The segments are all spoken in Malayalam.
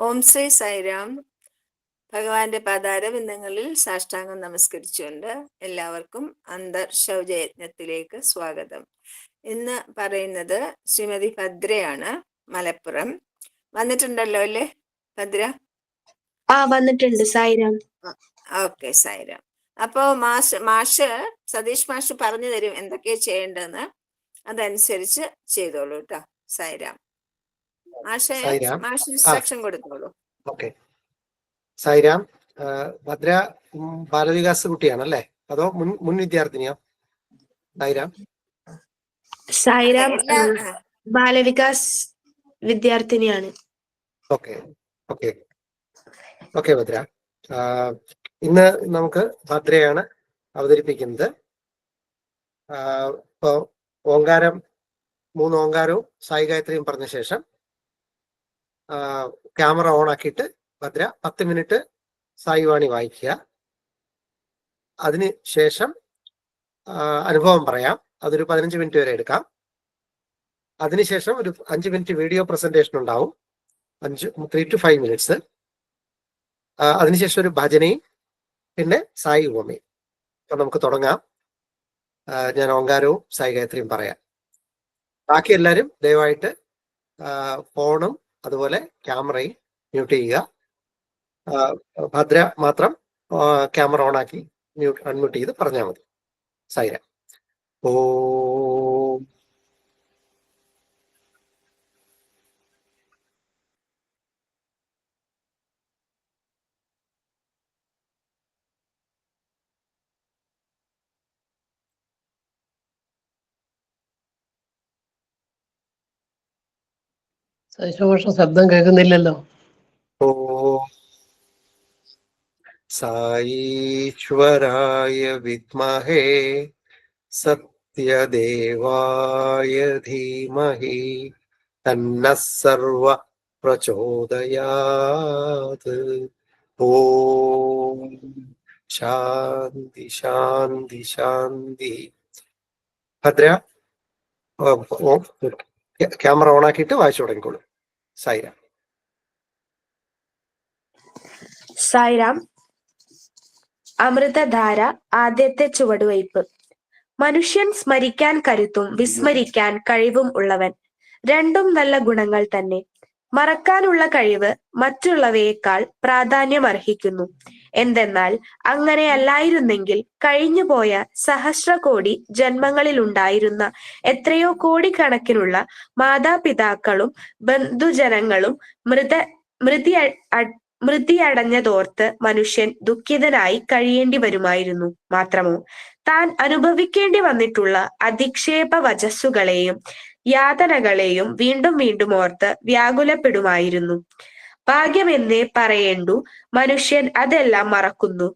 ഓം ശ്രീ സായിരാം. ഭഗവാന്റെ പാതാരബിന്ദങ്ങളിൽ സാഷ്ടാംഗം നമസ്കരിച്ചുകൊണ്ട് എല്ലാവർക്കും അന്തർശൗചയജ്ഞത്തിലേക്ക് സ്വാഗതം. ഇന്ന് പറയുന്നത് ശ്രീമതി ഭദ്രയാണ്, മലപ്പുറം. വന്നിട്ടുണ്ടല്ലോ അല്ലേ ഭദ്ര? വന്നിട്ടുണ്ട് സായിരാം. ഓക്കെ സായിരാം. അപ്പോ മാഷ് സതീഷ് മാഷ് പറഞ്ഞു തരും എന്തൊക്കെയാ ചെയ്യേണ്ടതെന്ന്. അതനുസരിച്ച് ചെയ്തോളൂ കേട്ടോ. സായിരാം. മാഷ് ഇൻസ്ട്രക്ഷൻ കൊടുത്തോളൂ. ഓക്കെ. സായിരാം. ഭദ്ര ബാലവികാസ് കുട്ടിയാണല്ലേ, അതോ മുൻ വിദ്യാർത്ഥിനിയോ? സായിരാം. സായിരാം ബാലവികാസ് വിദ്യാർത്ഥിനിയാണ്. Okay okay okay Bhadra. ഇന്ന് നമുക്ക് ഭദ്രയാണ് അവതരിപ്പിക്കുന്നത്. ഇപ്പോ ഓങ്കാരം 3 ഓങ്കാരവും സായി ഗായത്രിയും പറഞ്ഞ ശേഷം ക്യാമറ ഓൺ ആക്കിയിട്ട് ഭദ്ര 10 മിനിറ്റ് സായി വാണി വായിക്കുക. അതിന് ശേഷം അനുഭവം പറയാം. അതൊരു 15 മിനിറ്റ് വരെ എടുക്കാം. അതിനുശേഷം ഒരു 5 മിനിറ്റ് വീഡിയോ പ്രസന്റേഷൻ ഉണ്ടാവും, 3 to 5 മിനിറ്റ്സ്. അതിനുശേഷം ഒരു ഭജനയും പിന്നെ സായി ഉപമയും. അപ്പൊ നമുക്ക് തുടങ്ങാം. ഞാൻ ഓങ്കാരവും സായി ഗായത്രിയും പറയാം. ബാക്കി എല്ലാവരും ദയവായിട്ട് ഫോണും അതുപോലെ ക്യാമറയും മ്യൂട്ട് ചെയ്യുക. ഭദ്ര മാത്രം ക്യാമറ ഓൺ ആക്കി അൺമ്യൂട്ട് ചെയ്ത് പറഞ്ഞാൽ മതി. സായിരാം. ഓം ശബ്ദം കേൾക്കുന്നില്ലല്ലോ. സായീശ്വരായ വിദ്മഹേ സത്യദേവായ ധീമഹി തന്നഃ സർവ പ്രചോദയാത്. ഓം ശാന്തി ശാന്തി ശാന്തി. ഭദ്ര ക്യാമറ ഓൺ ആക്കിയിട്ട് വായിച്ചു തുടങ്ങിക്കോളൂ. സായിരാം. സായിരാം. അമൃതധാര ആദ്യത്തെ ചുവടുവയ്പ്. മനുഷ്യൻ സ്മരിക്കാൻ കരുത്തും വിസ്മരിക്കാൻ കഴിവും ഉള്ളവൻ. രണ്ടും നല്ല ഗുണങ്ങൾ തന്നെ. മറക്കാനുള്ള കഴിവ് മറ്റുള്ളവയേക്കാൾ പ്രാധാന്യം അർഹിക്കുന്നു. എന്തെന്നാൽ അങ്ങനെയല്ലായിരുന്നെങ്കിൽ കഴിഞ്ഞുപോയ സഹസ്രകോടി ജന്മങ്ങളിലുണ്ടായിരുന്ന എത്രയോ കോടിക്കണക്കിനുള്ള മാതാപിതാക്കളും ബന്ധുജനങ്ങളും മൃതിയടഞ്ഞതോർത്ത് മനുഷ്യൻ ദുഃഖിതനായി കഴിയേണ്ടി വരുമായിരുന്നു. മാത്രമോ താൻ അനുഭവിക്കേണ്ടി വന്നിട്ടുള്ള അധിക്ഷേപ വചസ്സുകളെയും യാതനകളെയും വീണ്ടും വീണ്ടും ഓർത്ത് വ്യാകുലപ്പെടുമായിരുന്നു. ഭാഗ്യമെന്നേ പറയേണ്ടു, മനുഷ്യൻ അതെല്ലാം മറക്കുന്നു.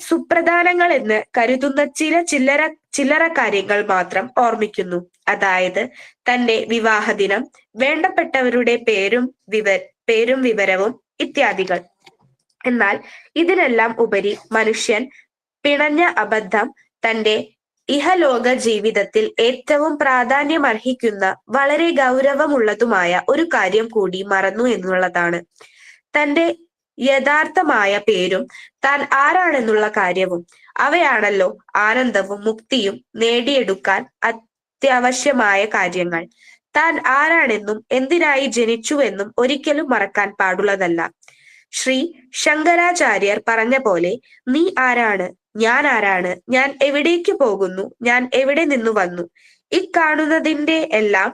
സുപ്രധാനങ്ങൾ എന്ന് കരുതുന്ന ചില്ലറ കാര്യങ്ങൾ മാത്രം ഓർമ്മിക്കുന്നു. അതായത് തന്റെ വിവാഹദിനം, വേണ്ടപ്പെട്ടവരുടെ പേരും വിവരവും ഇത്യാദികൾ. എന്നാൽ ഇതിനെല്ലാം ഉപരി മനുഷ്യൻ പിണഞ്ഞ അബദ്ധം തന്റെ ഇഹലോക ജീവിതത്തിൽ ഏറ്റവും പ്രാധാന്യമർഹിക്കുന്ന വളരെ ഗൗരവമുള്ളതുമായ ഒരു കാര്യം കൂടി മറന്നു എന്നുള്ളതാണ്. തന്റെ യഥാർത്ഥമായ പേരും താൻ ആരാണെന്നുള്ള കാര്യവും. അവയാണല്ലോ ആനന്ദവും മുക്തിയും നേടിയെടുക്കാൻ അത്യാവശ്യമായ കാര്യങ്ങൾ. താൻ ആരാണെന്നും എന്തിനായി ജനിച്ചുവെന്നും ഒരിക്കലും മറക്കാൻ പാടുള്ളതല്ല. ശ്രീ ശങ്കരാചാര്യർ പറഞ്ഞ പോലെ, നീ ആരാണ്, ഞാൻ ആരാണ്, ഞാൻ എവിടേക്ക് പോകുന്നു, ഞാൻ എവിടെ നിന്നു വന്നു, ഇക്കാണുന്നതിന്റെ എല്ലാം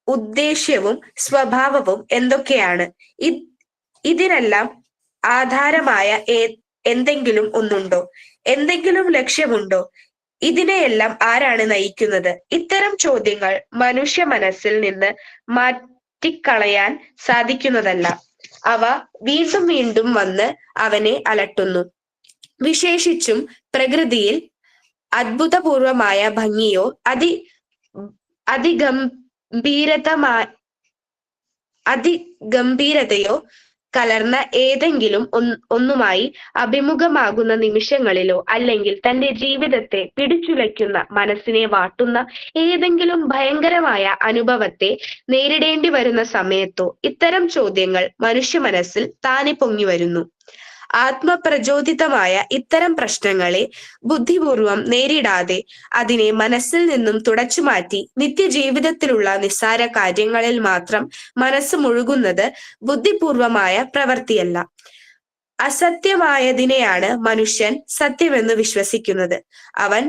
ഉദ്ദേശ്യവും സ്വഭാവവും എന്തൊക്കെയാണ്, ഇതിനെല്ലാം ആധാരമായ എന്തെങ്കിലും ഒന്നുണ്ടോ, എന്തെങ്കിലും ലക്ഷ്യമുണ്ടോ, ഇതിനെയെല്ലാം ആരാണ് നയിക്കുന്നത്? ഇത്തരം ചോദ്യങ്ങൾ മനുഷ്യ മനസ്സിൽ നിന്ന് മാറ്റിക്കളയാൻ സാധിക്കുന്നതല്ല. അവ വീണ്ടും വീണ്ടും വന്ന് അവനെ അലട്ടുന്നു. വിശേഷിച്ചും പ്രകൃതിയിൽ അത്ഭുതപൂർവമായ ഭംഗിയോ അതിഗംഭീരതയോ കലർന്ന ഏതെങ്കിലും ഒന്നുമായി അഭിമുഖമാകുന്ന നിമിഷങ്ങളിലോ അല്ലെങ്കിൽ തന്റെ ജീവിതത്തെ പിടിച്ചുലയ്ക്കുന്ന, മനസ്സിനെ വാട്ടുന്ന ഏതെങ്കിലും ഭയങ്കരമായ അനുഭവത്തെ നേരിടേണ്ടി വരുന്ന സമയത്തോ ഇത്തരം ചോദ്യങ്ങൾ മനുഷ്യ മനസ്സിൽ താനെ പൊങ്ങി വരുന്നു. ആത്മപ്രചോദിതമായ ഇത്തരം പ്രശ്നങ്ങളെ ബുദ്ധിപൂർവം നേരിടാതെ അതിനെ മനസ്സിൽ നിന്നും തുടച്ചുമാറ്റി നിത്യജീവിതത്തിലുള്ള നിസ്സാര കാര്യങ്ങളിൽ മാത്രം മനസ്സ് മുഴുകുന്നത് ബുദ്ധിപൂർവമായ പ്രവൃത്തിയല്ല. അസത്യമായതിനെയാണ് മനുഷ്യൻ സത്യമെന്ന് വിശ്വസിക്കുന്നത്. അവൻ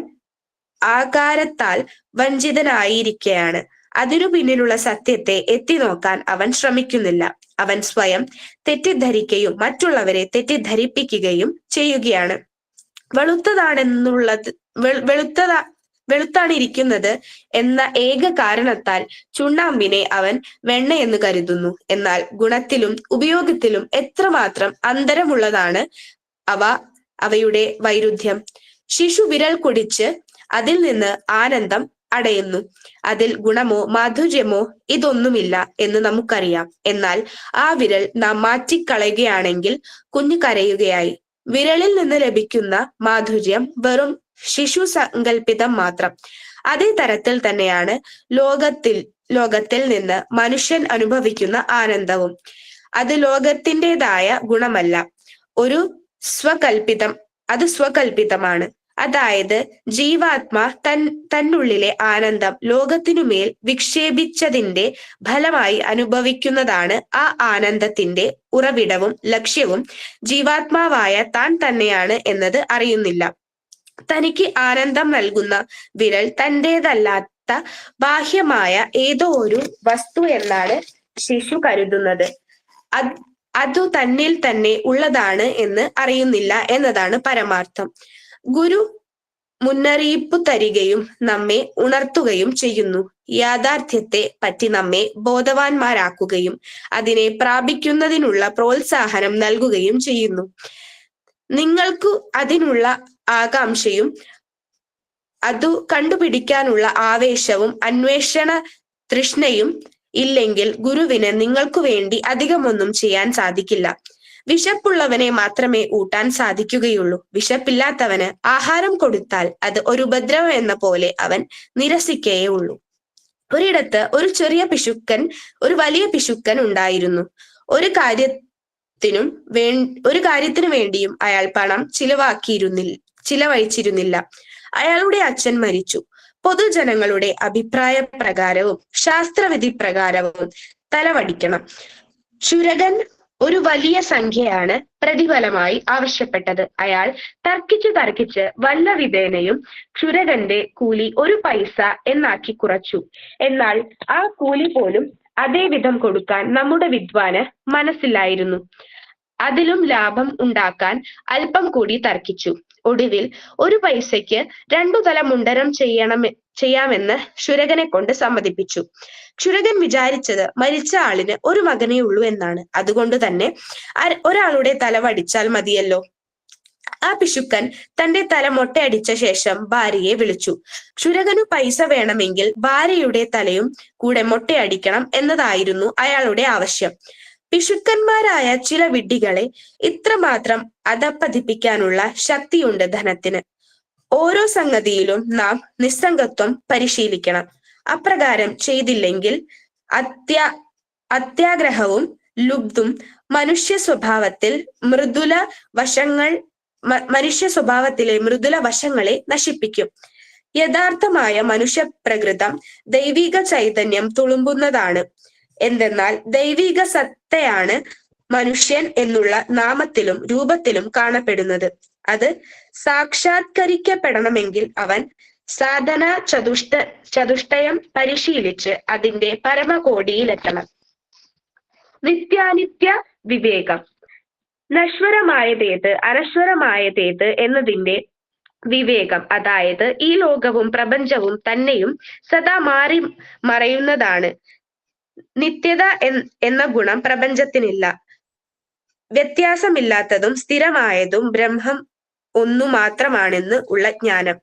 ആകാരത്താൽ വഞ്ചിതനായിരിക്കുകയാണ്. അതിനു പിന്നിലുള്ള സത്യത്തെ എത്തിനോക്കാൻ അവൻ ശ്രമിക്കുന്നില്ല. അവൻ സ്വയം തെറ്റിദ്ധരിക്കുകയും മറ്റുള്ളവരെ തെറ്റിദ്ധരിപ്പിക്കുകയും ചെയ്യുകയാണ്. വെളുത്താണിരിക്കുന്നത് എന്ന ഏക കാരണത്താൽ ചുണ്ണാമ്പിനെ അവൻ വെണ്ണയെന്ന് കരുതുന്നു. എന്നാൽ ഗുണത്തിലും ഉപയോഗത്തിലും എത്രമാത്രം അന്തരമുള്ളതാണ് അവയുടെ വൈരുദ്ധ്യം. ശിശു വിരൽ കുടിച്ച് അതിൽ നിന്ന് ആനന്ദം അടയുന്നു. അതിൽ ഗുണമോ മാധുര്യമോ ഇതൊന്നുമില്ല എന്ന് നമുക്കറിയാം. എന്നാൽ ആ വിരൽ നാം മാറ്റിക്കളയുകയാണെങ്കിൽ കുഞ്ഞു കരയുകയായി. വിരലിൽ നിന്ന് ലഭിക്കുന്ന മാധുര്യം വെറും ശിശു സങ്കല്പിതം മാത്രം. അതേ തരത്തിൽ തന്നെയാണ് ലോകത്തിൽ നിന്ന് മനുഷ്യൻ അനുഭവിക്കുന്ന ആനന്ദവും. അത് ലോകത്തിൻ്റെതായ ഗുണമല്ല, അത് സ്വകൽപിതമാണ്. അതായത് ജീവാത്മാ തന്നുള്ളിലെ ആനന്ദം ലോകത്തിനുമേൽ വിക്ഷേപിച്ചതിന്റെ ഫലമായി അനുഭവിക്കുന്നതാണ്. ആ ആനന്ദത്തിന്റെ ഉറവിടവും ലക്ഷ്യവും ജീവാത്മാവായ താൻ തന്നെയാണ് എന്നത് അറിയുന്നില്ല. തനിക്ക് ആനന്ദം നൽകുന്ന വിരൽ തന്റേതല്ലാത്ത ബാഹ്യമായ ഏതോ ഒരു വസ്തു എന്നാണ് ശിശു കരുതുന്നത്. അതു തന്നിൽ തന്നെ ഉള്ളതാണ് എന്ന് അറിയുന്നില്ല എന്നതാണ് പരമാർത്ഥം. ഗുരു മുന്നറിയിപ്പ് തരികയും നമ്മെ ഉണർത്തുകയും ചെയ്യുന്നു. യാഥാർത്ഥ്യത്തെ പറ്റി നമ്മെ ബോധവാന്മാരാക്കുകയും അതിനെ പ്രാപിക്കുന്നതിനുള്ള പ്രോത്സാഹനം നൽകുകയും ചെയ്യുന്നു. നിങ്ങൾക്ക് അതിനുള്ള ആകാംക്ഷയും അതു കണ്ടുപിടിക്കാനുള്ള ആവേശവും അന്വേഷണ തൃഷ്ണയും ഇല്ലെങ്കിൽ ഗുരുവിന് നിങ്ങൾക്കു വേണ്ടി അധികമൊന്നും ചെയ്യാൻ സാധിക്കില്ല. വിശപ്പുള്ളവനെ മാത്രമേ ഊട്ടാൻ സാധിക്കുകയുള്ളൂ. വിശപ്പില്ലാത്തവന് ആഹാരം കൊടുത്താൽ അത് ഒരു ഉപദ്രവം എന്ന പോലെ അവൻ നിരസിക്കയേ ഉള്ളൂ. ഒരിടത്ത് ഒരു വലിയ പിശുക്കൻ ഉണ്ടായിരുന്നു. ഒരു കാര്യത്തിനു വേണ്ടിയും അയാൾ പണം ചിലവഴിച്ചിരുന്നില്ല. അയാളുടെ അച്ഛൻ മരിച്ചു. പൊതുജനങ്ങളുടെ അഭിപ്രായ പ്രകാരവും ശാസ്ത്രവിധി പ്രകാരവും തലവടിക്കണം. ക്ഷുരകൻ ഒരു വലിയ സംഖ്യയാണ് പ്രതിഫലമായി ആവശ്യപ്പെട്ടത്. അയാൾ തർക്കിച്ച് വല്ല വിധേനയും ക്ഷുരകന്റെ കൂലി 1 പൈസ എന്നാക്കി കുറച്ചു. എന്നാൽ ആ കൂലി പോലും അതേ വിധം കൊടുക്കാൻ നമ്മുടെ വിദ്വാന് മനസ്സിലായിരുന്നു. അതിലും ലാഭം ഉണ്ടാക്കാൻ അല്പം കൂടി തർക്കിച്ചു. ഒടുവിൽ 1 പൈസയ്ക്ക് 2 തല മുണ്ടനം ചെയ്യാമെന്ന് ക്ഷുരകനെ കൊണ്ട് സമ്മതിപ്പിച്ചു. ക്ഷുരകൻ വിചാരിച്ചത് മരിച്ച ആളിന് 1 മകനേ ഉള്ളൂ എന്നാണ്. അതുകൊണ്ട് തന്നെ ഒരാളുടെ തല വടിച്ചാൽ മതിയല്ലോ. ആ പിശുക്കൻ തന്റെ തല മൊട്ടയടിച്ച ശേഷം ഭാര്യയെ വിളിച്ചു. ക്ഷുരകനു പൈസ വേണമെങ്കിൽ ഭാര്യയുടെ തലയും കൂടെ മൊട്ടയടിക്കണം എന്നതായിരുന്നു അയാളുടെ ആവശ്യം. പിശുക്കന്മാരായ ചില വിഡ്ഢികളെ ഇത്രമാത്രം അധപ്പതിപ്പിക്കാനുള്ള ശക്തിയുണ്ട് ധനത്തിന്. ഓരോ സംഗതിയിലും നാം നിസ്സംഗത്വം പരിശീലിക്കണം. അപ്രകാരം ചെയ്തില്ലെങ്കിൽ അത്യാഗ്രഹവും ലുബ്ധും മനുഷ്യ സ്വഭാവത്തിലെ മൃദുല വശങ്ങളെ നശിപ്പിക്കും. യഥാർത്ഥമായ മനുഷ്യ പ്രകൃതം ദൈവിക ചൈതന്യം തുളുമ്പുന്നതാണ്. എന്തെന്നാൽ ദൈവിക സത്തയാണ് മനുഷ്യൻ എന്നുള്ള നാമത്തിലും രൂപത്തിലും കാണപ്പെടുന്നത്. അത് സാക്ഷാത്കരിക്കപ്പെടണമെങ്കിൽ അവൻ സാധന ചതുഷ്ടയം പരിശീലിച്ച് അതിന്റെ പരമകോടിയിലെത്തണം. നിത്യാനിത്യ വിവേകം. നശ്വരമായതേത് അനശ്വരമായതേത് എന്നതിന്റെ വിവേകം, അതായത് ഈ ലോകവും പ്രപഞ്ചവും തന്നെയും സദാ മാറി മറയുന്നതാണ്. നിത്യത എന്ന ഗുണം പ്രപഞ്ചത്തിനില്ല. വ്യത്യാസമില്ലാത്തതും സ്ഥിരമായതും ബ്രഹ്മം ഒന്നു മാത്രമാണെന്ന് ഉള്ള ജ്ഞാനം.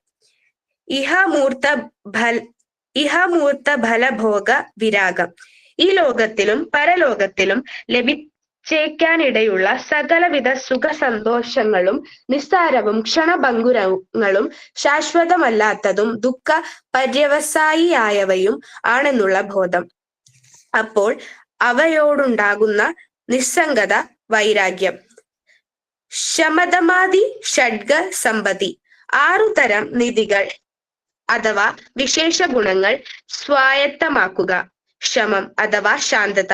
ഇഹാമൂർത്ത ഫലഭോഗ വിരാഗം. ഈ ലോകത്തിലും പരലോകത്തിലും ചേക്കാനിടയുള്ള സകലവിധ സുഖസന്തോഷങ്ങളും നിസ്സാരവും ക്ഷണഭങ്കുരങ്ങളും ശാശ്വതമല്ലാത്തതും ദുഃഖ പര്യവസായിയായവയും ആണെന്നുള്ള ബോധം. അപ്പോൾ അവയോടുണ്ടാകുന്ന നിസ്സംഗത, വൈരാഗ്യം. ശമതമാദി ഷഡ്ഗ സമ്പത്തി 6 തരം നിധികൾ അഥവാ വിശേഷ ഗുണങ്ങൾ സ്വായത്തമാക്കുക. ശമം അഥവാ ശാന്തത,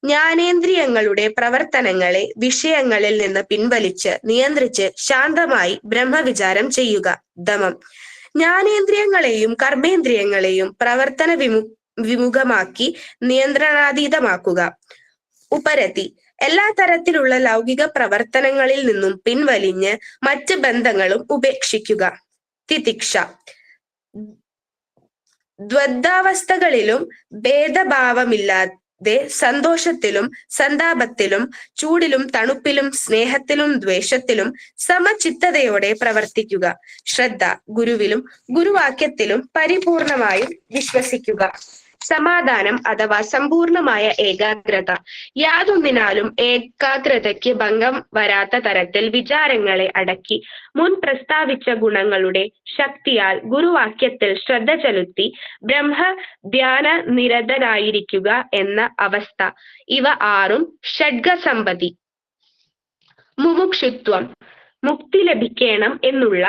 ജ്ഞാനേന്ദ്രിയങ്ങളുടെ പ്രവർത്തനങ്ങളെ വിഷയങ്ങളിൽ നിന്ന് പിൻവലിച്ച് നിയന്ത്രിച്ച് ശാന്തമായി ബ്രഹ്മവിചാരം ചെയ്യുക. ദമം, ജ്ഞാനേന്ദ്രിയങ്ങളെയും കർമ്മേന്ദ്രിയങ്ങളെയും പ്രവർത്തന വിമുഖമാക്കി നിയന്ത്രണാതീതമാക്കുക. ഉപരതി, എല്ലാ തരത്തിലുള്ള ലൗകിക പ്രവർത്തനങ്ങളിൽ നിന്നും പിൻവലിഞ്ഞ് മറ്റ് ബന്ധങ്ങളും ഉപേക്ഷിക്കുക. തിതിക്ഷ, ദ്വന്ദ്വാവസ്ഥകളിലും ഭേദഭാവമില്ലാതെ സന്തോഷത്തിലും സന്താപത്തിലും ചൂടിലും തണുപ്പിലും സ്നേഹത്തിലും ദ്വേഷത്തിലും സമചിത്തതയോടെ പ്രവർത്തിക്കുക. ശ്രദ്ധ, ഗുരുവിലും ഗുരുവാക്യത്തിലും പരിപൂർണമായും വിശ്വസിക്കുക. സമാധാനം അഥവാ സമ്പൂർണമായ ഏകാഗ്രത, യാതൊന്നിനാലും ഏകാഗ്രതയ്ക്ക് ഭംഗം വരാത്ത തരത്തിൽ വിചാരങ്ങളെ അടക്കി മുൻ പ്രസ്താവിച്ച ഗുണങ്ങളുടെ ശക്തിയാൽ ഗുരുവാക്യത്തിൽ ശ്രദ്ധ ചെലുത്തി ബ്രഹ്മ ധ്യാന നിരതനായിരിക്കുക എന്ന അവസ്ഥ. ഇവ 6 ഷഡ്ഗസമ്പതി. മുമുക്ഷുത്വം, മുക്തി ലഭിക്കണം എന്നുള്ള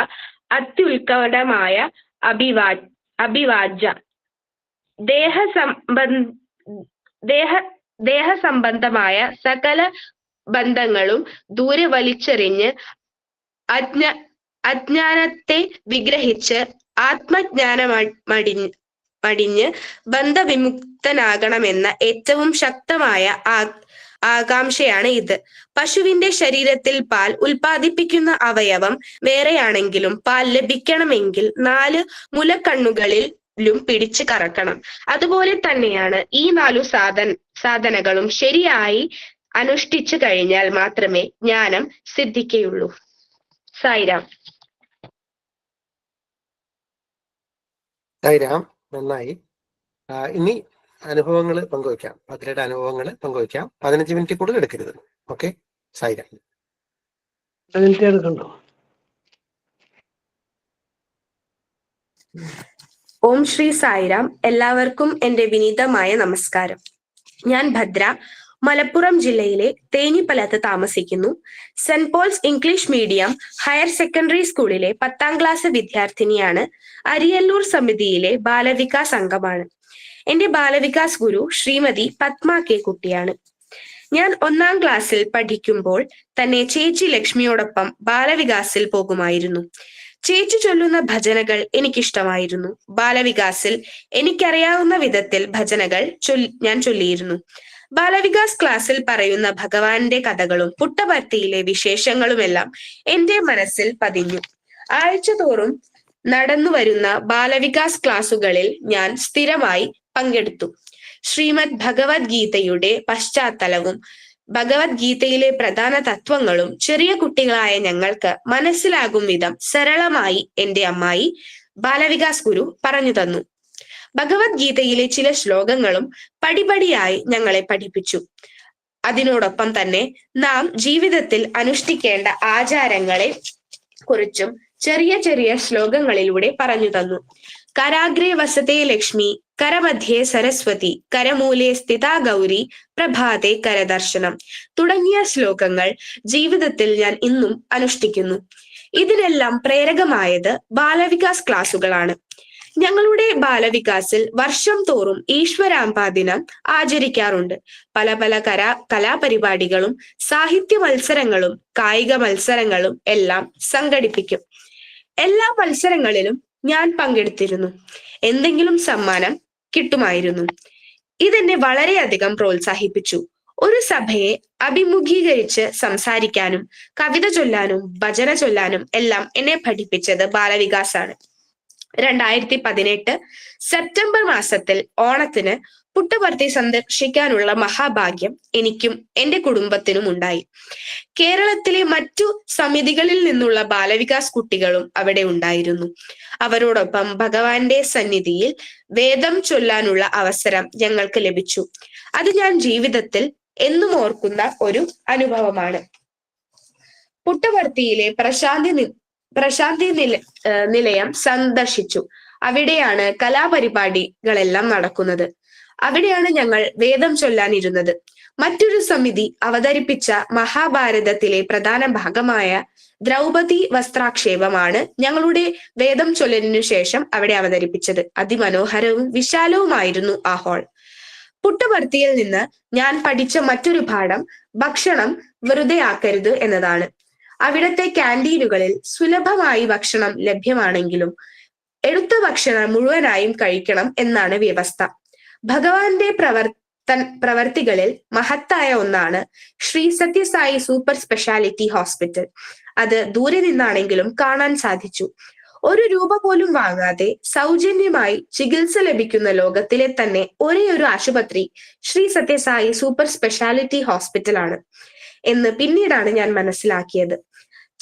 അത്യുത്കടമായ അഭിവാജ്യ. ദേഹസംബന്ധമായ സകല ബന്ധങ്ങളും ദൂരെ വലിച്ചെറിഞ്ഞ് അജ്ഞാനത്തെ വിഗ്രഹിച്ച് ആത്മജ്ഞാനമടിഞ്ഞ് ബന്ധവിമുക്തനാകണമെന്ന ഏറ്റവും ശക്തമായ ആകാംക്ഷയാണ് ഇത്. പശുവിന്റെ ശരീരത്തിൽ പാൽ ഉൽപ്പാദിപ്പിക്കുന്ന അവയവം വേറെയാണെങ്കിലും പാൽ ലഭിക്കണമെങ്കിൽ 4 മുലക്കണ്ണുകളിൽ പിടിച്ച് കറക്കണം. അതുപോലെ തന്നെയാണ് ഈ 4 സാധനകളും ശരിയായി അനുഷ്ഠിച്ചു കഴിഞ്ഞാൽ മാത്രമേ ജ്ഞാനം സിദ്ധിക്കുകയുള്ളൂ. സായിരാം. സായിരാം, നന്നായി. ഇനി അനുഭവങ്ങൾ പങ്കുവയ്ക്കാം. ഭദ്രയുടെ അനുഭവങ്ങൾ പങ്കുവയ്ക്കാം. 15 മിനിറ്റ് കൂടുതൽ എടുക്കരുത്. ഓക്കെ, സായിരാം. 10 മിനിറ്റ് എടുക്കണ്ടോ? ഓം ശ്രീ സായിരാം. എല്ലാവർക്കും എൻ്റെ വിനീതമായ നമസ്കാരം. ഞാൻ ഭദ്ര, മലപ്പുറം ജില്ലയിലെ തേഞ്ഞിപ്പലത്ത് താമസിക്കുന്നു. Saint Paul's English medium higher secondary സ്കൂളിലെ 10ാം ക്ലാസ് വിദ്യാർത്ഥിനിയാണ്. അരിയല്ലൂർ സമിതിയിലെ ബാലവികാസ് അംഗമാണ്. എന്റെ ബാലവികാസ് ഗുരു ശ്രീമതി പത്മ കെ കുട്ടിയാണ്. ഞാൻ 1ാം ക്ലാസ്സിൽ പഠിക്കുമ്പോൾ തന്നെ ചേച്ചി ലക്ഷ്മിയോടൊപ്പം ബാലവികാസിൽ പോകുമായിരുന്നു. ചേച്ചി ചൊല്ലുന്ന ഭജനകൾ എനിക്കിഷ്ടമായിരുന്നു. ബാലവികാസിൽ എനിക്കറിയാവുന്ന വിധത്തിൽ ഭജനകൾ ഞാൻ ചൊല്ലിയിരുന്നു. ബാലവികാസ് ക്ലാസ്സിൽ പറയുന്ന ഭഗവാന്റെ കഥകളും പുട്ടപർത്തിയിലെ വിശേഷങ്ങളുമെല്ലാം എന്റെ മനസ്സിൽ പതിഞ്ഞു. ആഴ്ചതോറും നടന്നു വരുന്ന ബാലവികാസ് ക്ലാസുകളിൽ ഞാൻ സ്ഥിരമായി പങ്കെടുത്തു. ശ്രീമദ് ഭഗവത്ഗീതയുടെ പശ്ചാത്തലവും ഭഗവത്ഗീതയിലെ പ്രധാന തത്വങ്ങളും ചെറിയ കുട്ടികളായ ഞങ്ങൾക്ക് മനസ്സിലാകും വിധം സരളമായി എന്റെ അമ്മായി ബാലവികാസ് ഗുരു പറഞ്ഞു തന്നു. ഭഗവത്ഗീതയിലെ ചില ശ്ലോകങ്ങളും പടിപടിയായി ഞങ്ങളെ പഠിപ്പിച്ചു. അതിനോടൊപ്പം തന്നെ നാം ജീവിതത്തിൽ അനുഷ്ഠിക്കേണ്ട ആചാരങ്ങളെ കുറിച്ചും ചെറിയ ചെറിയ ശ്ലോകങ്ങളിലൂടെ പറഞ്ഞു തന്നു. കരാഗ്രേ വസതേ ലക്ഷ്മി, കരമധ്യേ സരസ്വതി, കരമൂലേ സ്ഥിതാ ഗൗരി, പ്രഭാതേ കരദർശനം തുടങ്ങിയ ശ്ലോകങ്ങൾ ജീവിതത്തിൽ ഞാൻ ഇന്നും അനുഷ്ഠിക്കുന്നു. ഇതിനെല്ലാം പ്രേരകമായത് ബാലവികാസ് ക്ലാസുകളാണ്. ഞങ്ങളുടെ ബാലവികാസിൽ വർഷം തോറും ഈശ്വരാംബ ദിനം ആചരിക്കാറുണ്ട്. പല പല കലാപരിപാടികളും സാഹിത്യ മത്സരങ്ങളും കായിക മത്സരങ്ങളും എല്ലാം സംഘടിപ്പിക്കും. എല്ലാ മത്സരങ്ങളിലും ഞാൻ പങ്കെടുത്തിരുന്നു. എന്തെങ്കിലും സമ്മാനം കിട്ടുമായിരുന്നു. ഇതെന്നെ വളരെയധികം പ്രോത്സാഹിപ്പിച്ചു. ഒരു സഭയെ അഭിമുഖീകരിച്ച് സംസാരിക്കാനും കവിത ചൊല്ലാനും ഭജന ചൊല്ലാനും എല്ലാം എന്നെ പഠിപ്പിച്ചത് ബാലവികാസാണ്. 2018 സെപ്റ്റംബർ മാസത്തിൽ ഓണത്തിന് പുട്ടപർത്തി സന്ദർശിക്കാനുള്ള മഹാഭാഗ്യം എനിക്കും എന്റെ കുടുംബത്തിനും ഉണ്ടായി. കേരളത്തിലെ മറ്റു സമിതികളിൽ നിന്നുള്ള ബാലവികാസ് കുട്ടികളും അവിടെ ഉണ്ടായിരുന്നു. അവരോടൊപ്പം ഭഗവാന്റെ സന്നിധിയിൽ വേദം ചൊല്ലാനുള്ള അവസരം ഞങ്ങൾക്ക് ലഭിച്ചു. അത് ഞാൻ ജീവിതത്തിൽ എന്നും ഓർക്കുന്ന ഒരു അനുഭവമാണ്. പുട്ടപർത്തിയിലെ പ്രശാന്തി നിലയം സന്ദർശിച്ചു. അവിടെയാണ് കലാപരിപാടികളെല്ലാം നടക്കുന്നത്. അവിടെയാണ് ഞങ്ങൾ വേദം ചൊല്ലാനിരുന്നത്. മറ്റൊരു സമിതി അവതരിപ്പിച്ച മഹാഭാരതത്തിലെ പ്രധാന ഭാഗമായ ദ്രൗപദി വസ്ത്രാക്ഷേപമാണ് ഞങ്ങളുടെ വേദം ചൊല്ലലിനു ശേഷം അവിടെ അവതരിപ്പിച്ചത്. അതിമനോഹരവും വിശാലവുമായിരുന്നു ആ ഹാൾ. പുട്ടപർത്തിയിൽ നിന്ന് ഞാൻ പഠിച്ച മറ്റൊരു പാഠം ഭക്ഷണം വെറുതെ ആക്കരുത് എന്നതാണ്. അവിടത്തെ ക്യാൻറ്റീനുകളിൽ സുലഭമായി ഭക്ഷണം ലഭ്യമാണെങ്കിലും എടുത്ത ഭക്ഷണം മുഴുവനായും കഴിക്കണം എന്നാണ് വ്യവസ്ഥ. ഭഗവാന്റെ പ്രവർത്തികളിൽ മഹത്തായ ഒന്നാണ് Shri Sathya Sai super speciality hospital. അത് ദൂരെ നിന്നാണെങ്കിലും കാണാൻ സാധിച്ചു. ₹1 പോലും വാങ്ങാതെ സൗജന്യമായി ചികിത്സ ലഭിക്കുന്ന ലോകത്തിലെ തന്നെ ഒരേ ഒരു ആശുപത്രി Shri Sathya Sai super speciality hospital ആണ് എന്ന് പിന്നീടാണ് ഞാൻ മനസ്സിലാക്കിയത്.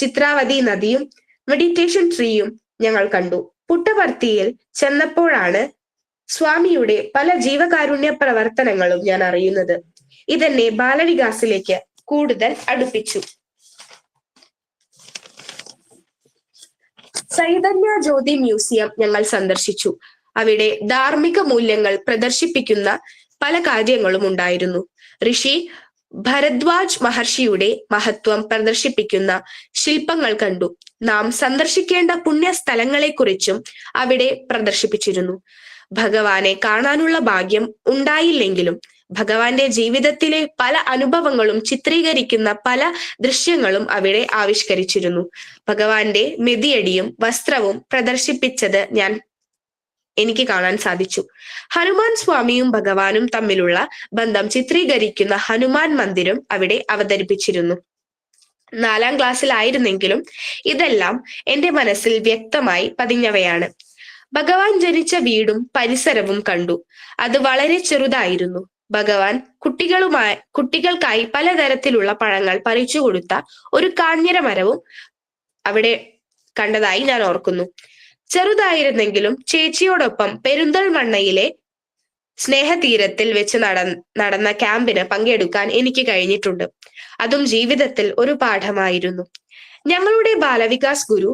ചിത്രാവതി നദിയും മെഡിറ്റേഷൻ ട്രീയും ഞങ്ങൾ കണ്ടു. പുട്ടപർത്തിയിൽ ചെന്നപ്പോഴാണ് സ്വാമിയുടെ പല ജീവകാരുണ്യ പ്രവർത്തനങ്ങളും ഞാൻ അറിയുന്നത്. ഇതെന്നെ ബാലവികാസിലേക്ക് കൂടുതൽ അടുപ്പിച്ചു. ചൈതന്യ ജ്യോതി മ്യൂസിയം ഞങ്ങൾ സന്ദർശിച്ചു. അവിടെ ധാർമ്മിക മൂല്യങ്ങൾ പ്രദർശിപ്പിക്കുന്ന പല കാര്യങ്ങളും ഉണ്ടായിരുന്നു. ഋഷി ഭരദ്വാജ് മഹർഷിയുടെ മഹത്വം പ്രദർശിപ്പിക്കുന്ന ശില്പങ്ങൾ കണ്ടു. നാം സന്ദർശിക്കേണ്ട പുണ്യ സ്ഥലങ്ങളെക്കുറിച്ചും അവിടെ പ്രദർശിപ്പിച്ചിരുന്നു. ഭഗവാനെ കാണാനുള്ള ഭാഗ്യം ഉണ്ടായില്ലെങ്കിലും ഭഗവാന്റെ ജീവിതത്തിലെ പല അനുഭവങ്ങളും ചിത്രീകരിക്കുന്ന പല ദൃശ്യങ്ങളും അവിടെ ആവിഷ്കരിച്ചിരുന്നു. ഭഗവാന്റെ മെതിയടിയും വസ്ത്രവും പ്രദർശിപ്പിച്ചത് എനിക്ക് കാണാൻ സാധിച്ചു. ഹനുമാൻ സ്വാമിയും ഭഗവാനും തമ്മിലുള്ള ബന്ധം ചിത്രീകരിക്കുന്ന ഹനുമാൻ മന്ദിരം അവിടെ അവതരിപ്പിച്ചിരുന്നു. 4ാം ക്ലാസ്സിലായിരുന്നെങ്കിലും ഇതെല്ലാം എന്റെ മനസ്സിൽ വ്യക്തമായി പതിഞ്ഞവയാണ്. ഭഗവാൻ ജനിച്ച വീടും പരിസരവും കണ്ടു. അത് വളരെ ചെറുതായിരുന്നു. ഭഗവാൻ കുട്ടികൾക്കായി പലതരത്തിലുള്ള പഴങ്ങൾ പറിച്ചു കൊടുത്ത ഒരു കാഞ്ഞിര മരവും അവിടെ കണ്ടതായി ഞാൻ ഓർക്കുന്നു. ചെറുതായിരുന്നെങ്കിലും ചേച്ചിയോടൊപ്പം പെരിന്തൽമണ്ണയിലെ സ്നേഹതീരത്തിൽ വെച്ച് നടന്ന ക്യാമ്പിന് പങ്കെടുക്കാൻ എനിക്ക് കഴിഞ്ഞിട്ടുണ്ട്. അതും ജീവിതത്തിൽ ഒരു പാഠമായിരുന്നു. ഞങ്ങളുടെ ബാലവികാസ് ഗുരു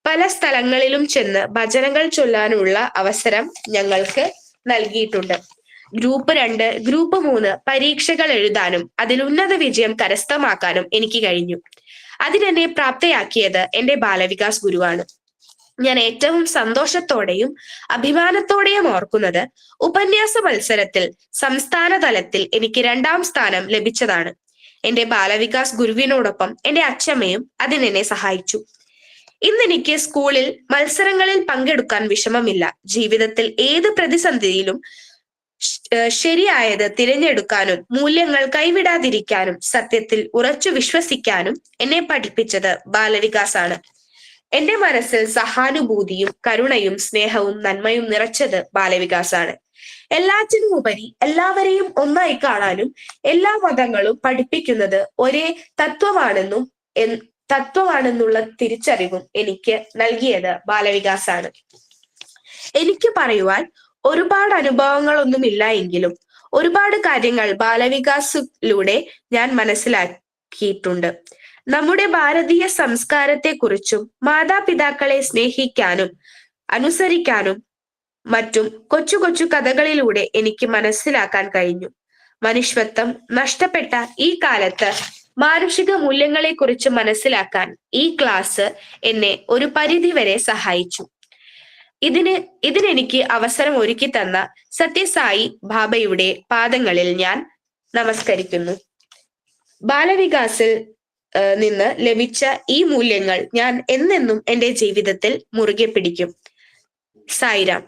പല സ്ഥലങ്ങളിലും ചെന്ന് ഭജനകൾ ചൊല്ലാനുള്ള അവസരം ഞങ്ങൾക്ക് നൽകിയിട്ടുണ്ട്. ഗ്രൂപ്പ് 2, ഗ്രൂപ്പ് 3 പരീക്ഷകൾ എഴുതാനും അതിൽ ഉന്നത വിജയം കരസ്ഥമാക്കാനും എനിക്ക് കഴിഞ്ഞു. അതിനെന്നെ പ്രാപ്തയാക്കിയത് എന്റെ ബാലവികാസ് ഗുരുവാണ്. ഞാൻ ഏറ്റവും സന്തോഷത്തോടെയും അഭിമാനത്തോടെയും ഓർക്കുന്നത് ഉപന്യാസ മത്സരത്തിൽ സംസ്ഥാന തലത്തിൽ എനിക്ക് 2ാം സ്ഥാനം ലഭിച്ചതാണ്. എന്റെ ബാലവികാസ് ഗുരുവിനോടൊപ്പം എന്റെ അച്ഛമ്മയും അതിനെന്നെ സഹായിച്ചു. ഇന്നെനിക്ക് സ്കൂളിൽ മത്സരങ്ങളിൽ പങ്കെടുക്കാൻ വിഷമമില്ല. ജീവിതത്തിൽ ഏത് പ്രതിസന്ധിയിലും ശരിയായത് തിരഞ്ഞെടുക്കാനും മൂല്യങ്ങൾ കൈവിടാതിരിക്കാനും സത്യത്തിൽ ഉറച്ചു വിശ്വസിക്കാനും എന്നെ പഠിപ്പിച്ചത് ബാലവികാസാണ്. എന്റെ മനസ്സിൽ സഹാനുഭൂതിയും കരുണയും സ്നേഹവും നന്മയും നിറച്ചത് ബാലവികാസാണ്. എല്ലാറ്റിനും ഉപരി എല്ലാവരെയും ഒന്നായി കാണാനും എല്ലാ മതങ്ങളും പഠിപ്പിക്കുന്നത് ഒരേ തത്വമാണെന്നുള്ള തിരിച്ചറിവും എനിക്ക് നൽകിയത് ബാലവികാസാണ്. എനിക്ക് പറയുവാൻ ഒരുപാട് അനുഭവങ്ങളൊന്നുമില്ല എങ്കിലും ഒരുപാട് കാര്യങ്ങൾ ബാലവികാസിലൂടെ ഞാൻ മനസ്സിലാക്കിയിട്ടുണ്ട്. നമ്മുടെ ഭാരതീയ സംസ്കാരത്തെക്കുറിച്ചും മാതാപിതാക്കളെ സ്നേഹിക്കാനും അനുസരിക്കാനും മറ്റും കൊച്ചു കൊച്ചു കഥകളിലൂടെ എനിക്ക് മനസ്സിലാക്കാൻ കഴിഞ്ഞു. മനുഷ്യത്വം നഷ്ടപ്പെട്ട ഈ കാലത്ത് മാനുഷിക മൂല്യങ്ങളെക്കുറിച്ച് മനസ്സിലാക്കാൻ ഈ ക്ലാസ് എന്നെ ഒരു പരിധിവരെ സഹായിച്ചു. ഇതിനെനിക്ക് അവസരം ഒരുക്കി തന്ന സത്യസായി ബാബയുടെ പാദങ്ങളിൽ ഞാൻ നമസ്കരിക്കുന്നു. ബാലവികാസിൽ നിന്ന് ലഭിച്ച ഈ മൂല്യങ്ങൾ ഞാൻ എന്നെന്നും എന്റെ ജീവിതത്തിൽ മുറുകെ പിടിക്കും. സായിരാം.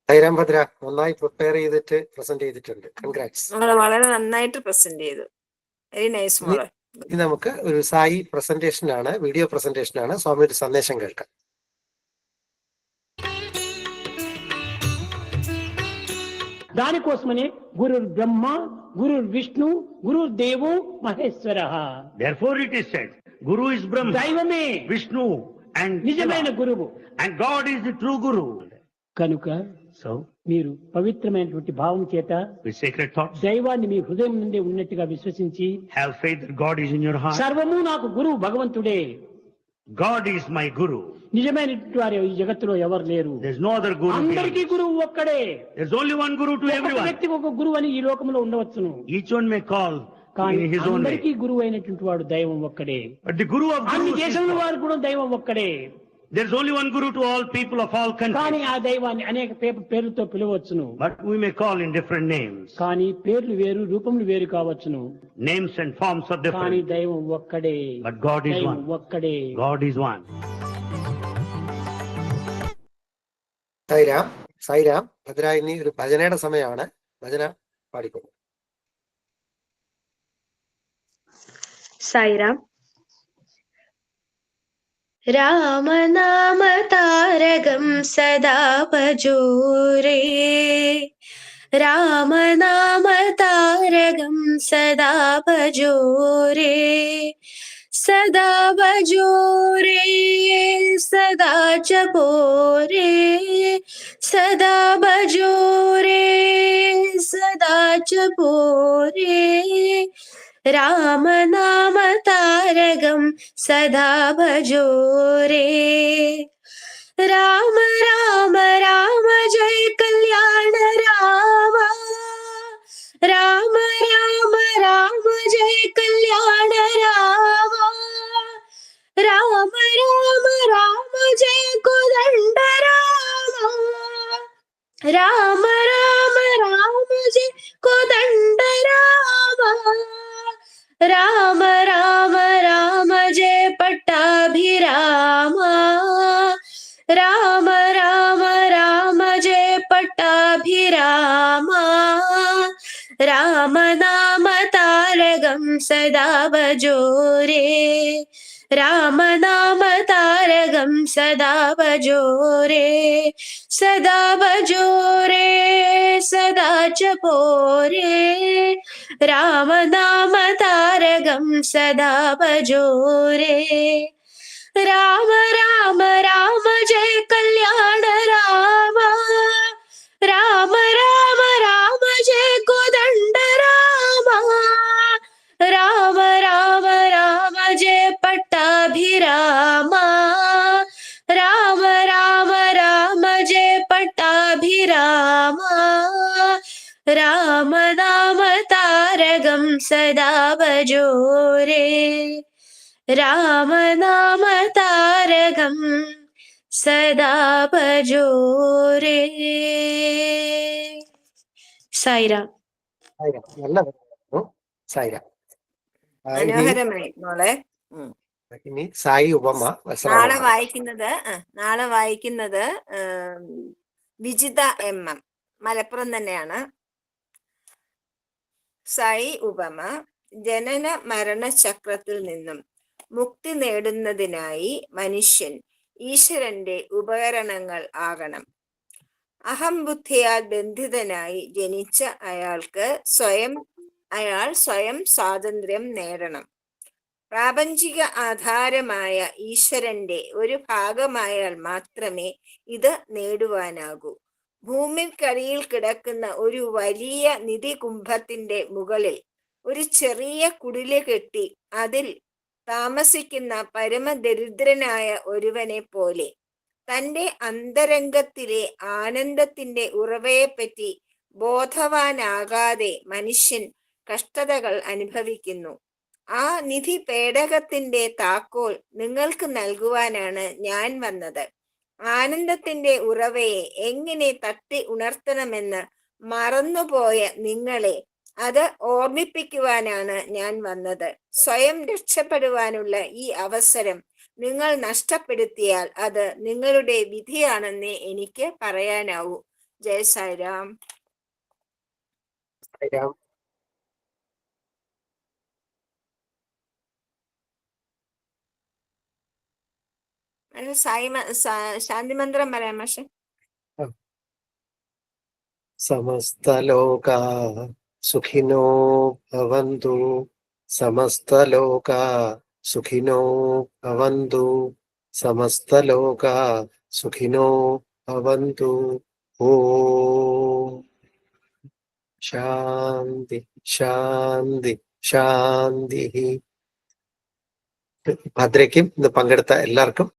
സായിരാം ഭദ്ര, നന്നായി പ്രിപ്പയർ ചെയ്തിട്ട് പ്രസന്റ് ചെയ്തിട്ടുണ്ട്. കൺഗ്രാറ്റ്സ്. വളരെ നന്നായിട്ട് പ്രസന്റ് ചെയ്തു. വെരി നൈസ് മോളെ. ഇനി നമുക്ക് ഒരു സായി പ്രസന്റേഷൻ ആണ്, വീഡിയോ പ്രസന്റേഷൻ ആണ്. സ്വാമിയുടെ സന്ദേശം കേൾക്കാം. దానికోసమనే గురుర్ బ్రహ్మ గురుర్ విష్ణు గురుర్ దేవో మహేశ్వరః. Therefore it is said, Guru is Brahma, దైవమే Vishnu and నిజమైన గురువు. and God is the true Guru. కనుక So, మీరు పవిత్రమైనటువంటి భావం చేత with sacred thoughts, దైవాన్ని మీ హృదయం నుండి ఉన్నట్టుగా విశ్వసించి have faith that God is in your heart. సర్వము నాకు గురువు భగవంతుడే, God is my Guru. నిజమైనటువంటి వారు ఈ జగత్తులో ఎవరు లేరు, There's no other Guru. అందరికీ here. గురువు ఒక్కడే. There's only one Guru to ఒక్కొక్క everyone. వ్యక్తికి ఒక గురువు అని ఈ లోకంలో ఉండవచ్చును, Each one may call కానీ in his own అందరికీ way. గురువు అయినటువంటి వాడు దైవం ఒక్కడే. But the Guru of అన్ని Gurus is దేశంలో God. వారు కూడా దైవం ఒక్కడే. There's only one Guru to all people of all కానీ countries. ఆ దైవాన్ని అనేక పేర్లతో పిలవచ్చును, But we may call in different names. కానీ పేర్లు వేరు రూపములు వేరు కావచ్చును, Names and forms are కానీ different. దైవం ఒక్కడే. But God is దైవం one. ఒక్కడే. God is one. Sai Ram Sai Ram Bhadra, ഇനി ഒരു ഭജനയുടെ സമയമാണ്. ഭജന പാടിക്കോളൂ. സായിരാം. രാമനാമ താരകം സദാ ഭജോരേ, രാമനാമ താരകം സദാ ഭജോരേ, സദാ ഭജോരേ, സദാ ജപോരേ, സദാ ഭജോരേ, സദാ ജപോരേ, രാമനാമ താരകം സദാ ഭജോരേ. രാമ രാമ രാമ ജയ കല്യാണ രാമ, രാമ രാമ രാമ ജയ കല്യാണ രാമ, രാമ രാമ രാമ ജയ കോദണ്ഡ രാമ, രാമ രാമ രാമ ജയ കോദണ്ഡ രാമ, രാമ രാമ രാമ ജയ പട്ടാഭിരാമ, രാമ രാമ രാമ ജയ പട്ടാഭിരാമ, രാമനാമ താരകം സദാ ഭജോരേ, രാമനാമ താരകം സദാ ഭജോരേ, സദാ ഭജോരേ, സദാ ജപോരേ, രാമനാമ താരകം സദാ ഭജോരേ. രാമ രാമ രാമ ജയ കല്യാണ രാമ, രാമ രാമ രാമ ജയ കോദണ്ഡ രാമ, രാമ രാമ രാമ ജയ പട്ടാഭിരാമ, രാമ രാമ രാമ ജയ പട്ടാഭിരാമ, രാമനാമ താരകം സദാ ഭജോരേ, രാമനാമ താരകം സദാ ഭജോരേ. സായിരാം. സായിരാം. നല്ല ഭജനയായിരുന്നു. സായിരാം. മനോഹരമായി മോളെ. ഇനി സായി ഉപമ നാളെ വായിക്കുന്നത് വിജിത MM, മലപ്പുറം തന്നെയാണ്. സായി ഉപമ. ജനന മരണ ചക്രത്തിൽ നിന്നും മുക്തി നേടുന്നതിനായി മനുഷ്യൻ ഈശ്വരന്റെ ഉപകരണങ്ങൾ ആകണം. അഹംബുദ്ധിയാൽ ബന്ധിതനായി ജനിച്ച അയാൾ സ്വയം സ്വാതന്ത്ര്യം നേടണം. പ്രാപഞ്ചിക ആധാരമായ ഈശ്വരന്റെ ഒരു ഭാഗമായാൽ മാത്രമേ ഇത് നേടുവാനാകൂ. ഭൂമിക്കടിയിൽ കിടക്കുന്ന ഒരു വലിയ നിധികുംഭത്തിന്റെ മുകളിൽ ഒരു ചെറിയ കുടില് കെട്ടി അതിൽ താമസിക്കുന്ന പരമദരിദ്രനായ ഒരുവനെ പോലെ തൻ്റെ അന്തരംഗത്തിലെ ആനന്ദത്തിന്റെ ഉറവയെപ്പറ്റി ബോധവാനാകാതെ മനുഷ്യൻ കഷ്ടതകൾ അനുഭവിക്കുന്നു. ആ നിധി പേടകത്തിന്റെ താക്കോൽ നിങ്ങൾക്ക് നൽകുവാനാണ് ഞാൻ വന്നത്. ആനന്ദത്തിന്റെ ഉറവയെ എങ്ങനെ തട്ടി ഉണർത്തണമെന്ന് മറന്നുപോയ നിങ്ങളെ അത് ഓർമ്മിപ്പിക്കുവാനാണ് ഞാൻ വന്നത്. സ്വയം രക്ഷപ്പെടുവാനുള്ള ഈ അവസരം നിങ്ങൾ നഷ്ടപ്പെടുത്തിയാൽ അത് നിങ്ങളുടെ വിധിയാണെന്നേ എനിക്ക് പറയാനാവൂ. ജയ് സായിരാം. സായിരാം. ശാന്തി മന്ത്രം പറയാം പക്ഷെ. സമസ്തലോകാ സുഖിനോ ഭവന്തു, സമസ്തലോകാ സുഖിനോ ഭവന്തു, സമസ്തലോകാ സുഖിനോ ഭവന്തു, ഓം ശാന്തി ശാന്തി ശാന്തി. ഭദ്രയ്ക്കും ഇന്ന് പങ്കെടുത്ത എല്ലാവർക്കും